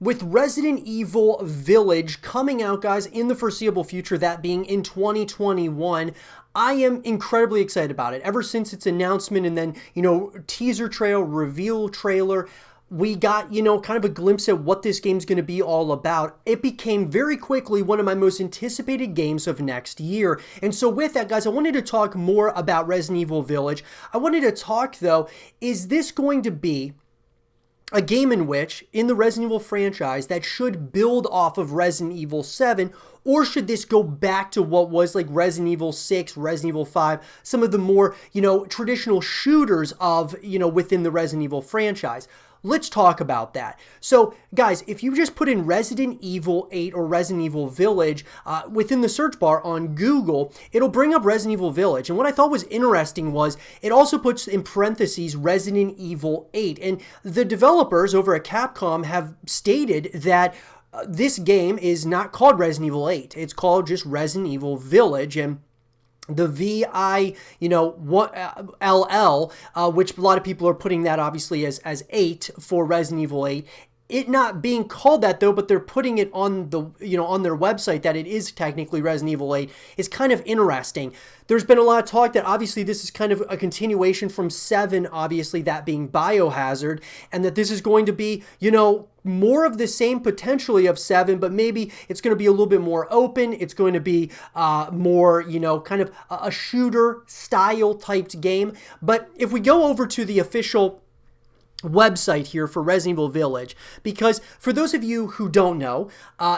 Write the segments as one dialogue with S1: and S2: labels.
S1: With Resident Evil Village coming out, guys, in the foreseeable future, that being in 2021, I am incredibly excited about it. Ever since its announcement and then, teaser trailer, reveal trailer, we got, kind of a glimpse at what this game's going to be all about. It became very quickly one of my most anticipated games of next year. And so with that, guys, I wanted to talk more about Resident Evil Village. I wanted to talk, though, is this going to be a game in which, in the Resident Evil franchise, that should build off of Resident Evil 7, or should this go back to what was like Resident Evil 6, Resident Evil 5, some of the more, traditional shooters of, within the Resident Evil franchise? Let's talk about that. So, guys, if you just put in Resident Evil 8 or Resident Evil Village within the search bar on Google, it'll bring up Resident Evil Village. And what I thought was interesting was it also puts in parentheses Resident Evil 8. And the developers over at Capcom have stated that this game is not called Resident Evil 8. It's called just Resident Evil Village. And the VILL, which a lot of people are putting that obviously as 8 for Resident Evil 8. It not being called that though, but they're putting it on the on their website that it is technically Resident Evil 8 is kind of interesting. There's been a lot of talk that obviously this is kind of a continuation from 7, obviously that being Biohazard, and that this is going to be, more of the same potentially of 7, but maybe it's going to be a little bit more open. It's going to be more, kind of a shooter style typed game. But if we go over to the official website here for Resident Evil Village, because for those of you who don't know,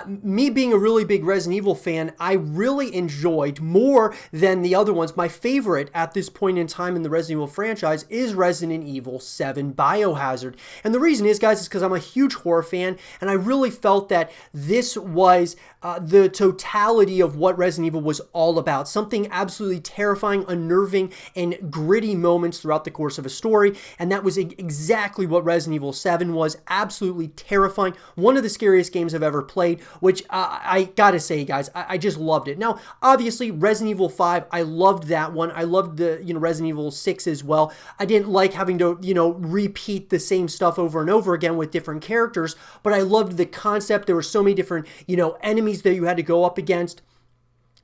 S1: me being a really big Resident Evil fan, I really enjoyed more than the other ones. My favorite at this point in time in the Resident Evil franchise is Resident Evil 7 Biohazard. And the reason is, guys, is because I'm a huge horror fan, and I really felt that this was the totality of what Resident Evil was all about. Something absolutely terrifying, unnerving, and gritty moments throughout the course of a story, and that was exactly what Resident Evil 7 was. Absolutely terrifying. One of the scariest games I've ever played, which I gotta say, guys, I just loved it. Now, obviously, Resident Evil 5, I loved that one. I loved the, Resident Evil 6 as well. I didn't like having to, repeat the same stuff over and over again with different characters, but I loved the concept. There were so many different, enemies that you had to go up against.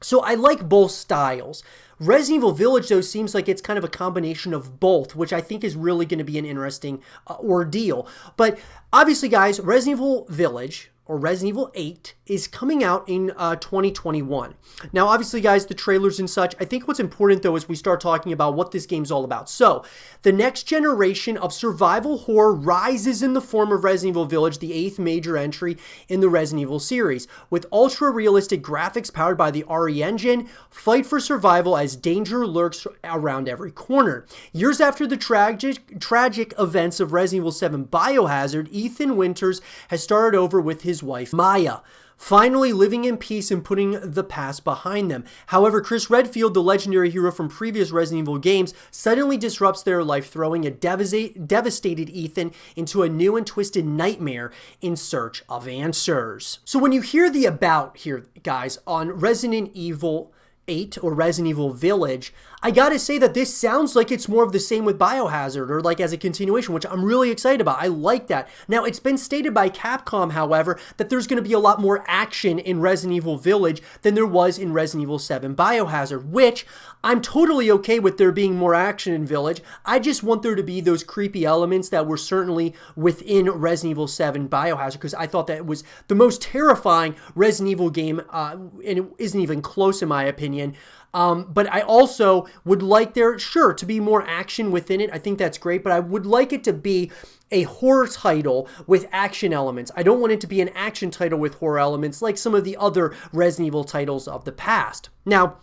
S1: So I like both styles. Resident Evil Village, though, seems like it's kind of a combination of both, which I think is really going to be an interesting ordeal. But obviously, guys, Resident Evil Village, or Resident Evil 8, is coming out in 2021. Now, obviously, guys, the trailers and such, I think what's important, though, is we start talking about what this game's all about. So, the next generation of survival horror rises in the form of Resident Evil Village, the 8th major entry in the Resident Evil series. With ultra-realistic graphics powered by the RE engine, fight for survival as danger lurks around every corner. Years after the tragic events of Resident Evil 7 Biohazard, Ethan Winters has started over with his wife, Maya, finally living in peace and putting the past behind them. However, Chris Redfield, the legendary hero from previous Resident Evil games, suddenly disrupts their life, throwing a devastated Ethan into a new and twisted nightmare in search of answers. So when you hear the about here, guys, on Resident Evil 8 or Resident Evil Village, I gotta say that this sounds like it's more of the same with Biohazard, or like as a continuation, which I'm really excited about. I like that. Now, it's been stated by Capcom, however, that there's going to be a lot more action in Resident Evil Village than there was in Resident Evil 7 Biohazard, which I'm totally okay with there being more action in Village. I just want there to be those creepy elements that were certainly within Resident Evil 7 Biohazard, because I thought that it was the most terrifying Resident Evil game, and it isn't even close in my opinion. But I also would like there, sure, to be more action within it. I think that's great, but I would like it to be a horror title with action elements. I don't want it to be an action title with horror elements like some of the other Resident Evil titles of the past. Now,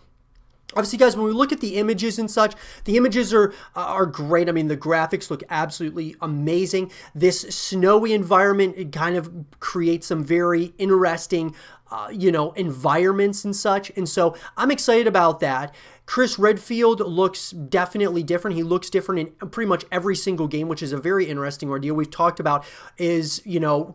S1: obviously, guys, when we look at the images and such, the images are great. I mean, the graphics look absolutely amazing. This snowy environment, it kind of creates some very interesting environments and such. And so I'm excited about that. Chris Redfield looks definitely different. He looks different in pretty much every single game, which is a very interesting ordeal. We've talked about, is,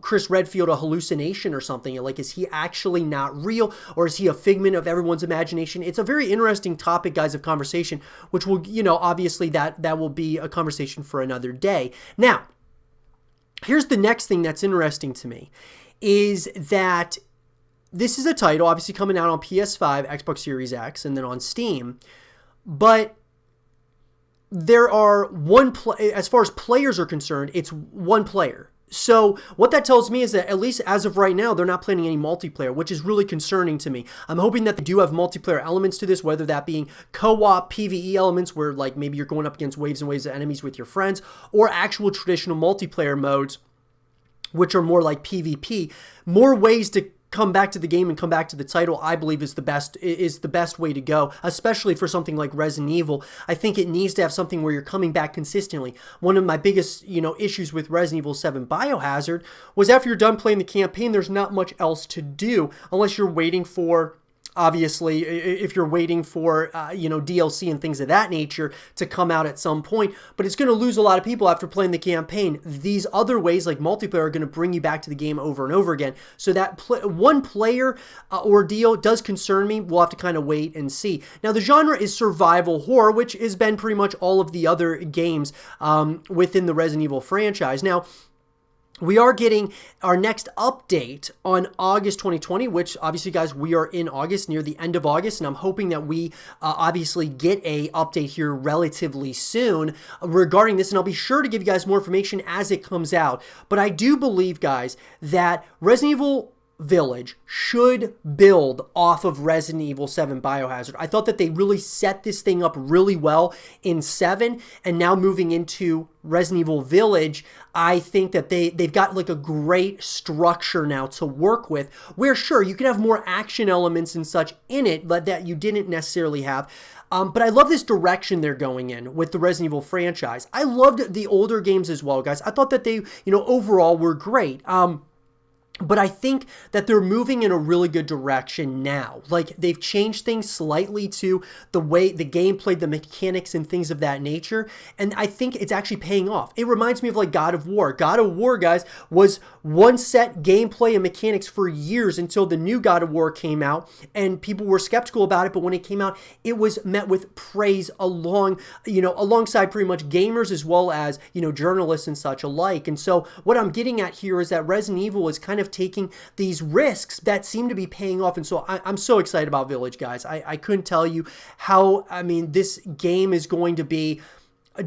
S1: Chris Redfield a hallucination or something? Like, is he actually not real, or is he a figment of everyone's imagination? It's a very interesting topic, guys, of conversation, which will, obviously that will be a conversation for another day. Now, here's the next thing that's interesting to me. is that this is a title obviously coming out on PS5, Xbox Series X, and then on Steam. But there are as far as players are concerned, it's one player. So what that tells me is that, at least as of right now, they're not planning any multiplayer, which is really concerning to me. I'm hoping that they do have multiplayer elements to this, whether that being co-op PvE elements where like maybe you're going up against waves and waves of enemies with your friends, or actual traditional multiplayer modes, which are more like PvP. More ways to come back to the game and come back to the title, I believe, is the best way to go, especially for something like Resident Evil. I think it needs to have something where you're coming back consistently. One of my biggest, issues with Resident Evil 7 Biohazard was after you're done playing the campaign, there's not much else to do unless you're waiting for, obviously, if you're waiting for, DLC and things of that nature to come out at some point. But it's going to lose a lot of people after playing the campaign. These other ways, like multiplayer, are going to bring you back to the game over and over again. So that one player ordeal does concern me. We'll have to kind of wait and see. Now, the genre is survival horror, which has been pretty much all of the other games within the Resident Evil franchise. Now, we are getting our next update on August 2020, which obviously, guys, we are in August, near the end of August, and I'm hoping that we obviously get a update here relatively soon regarding this, and I'll be sure to give you guys more information as it comes out. But I do believe, guys, that Resident Evil Village should build off of Resident Evil 7 Biohazard. I thought that they really set this thing up really well in 7, and now moving into Resident Evil Village, I think that they've got like a great structure now to work with, where sure, you can have more action elements and such in it, but that you didn't necessarily have. But I love this direction they're going in with the Resident Evil franchise. I loved the older games as well, guys. I thought that they, overall were great. But I think that they're moving in a really good direction now. Like, they've changed things slightly to the way the gameplay, the mechanics, and things of that nature. And I think it's actually paying off. It reminds me of like God of War. God of War, guys, was one set gameplay and mechanics for years until the new God of War came out. And people were skeptical about it. But when it came out, it was met with praise alongside pretty much gamers as well as, journalists and such alike. And so what I'm getting at here is that Resident Evil is kind of taking these risks that seem to be paying off. And so I'm so excited about Village, guys. I couldn't tell you how, this game is going to be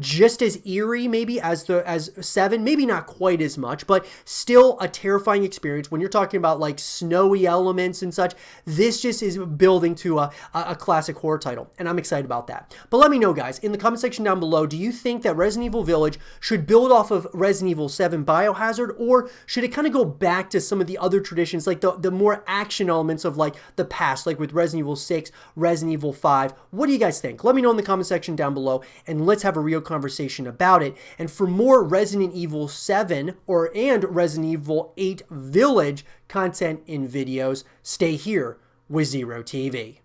S1: just as eerie maybe as 7, maybe not quite as much, but still a terrifying experience. When you're talking about like snowy elements and such, this just is building to a classic horror title, and I'm excited about that. But let me know, guys, in the comment section down below, do you think that Resident Evil Village should build off of Resident Evil 7 Biohazard, or should it kind of go back to some of the other traditions, like the more action elements of like the past, like with Resident Evil 6, Resident Evil 5? What do you guys think? Let me know in the comment section down below, and let's have a real conversation about it. And for more Resident Evil 7 and Resident Evil 8 Village content in videos, stay here with Zero TV.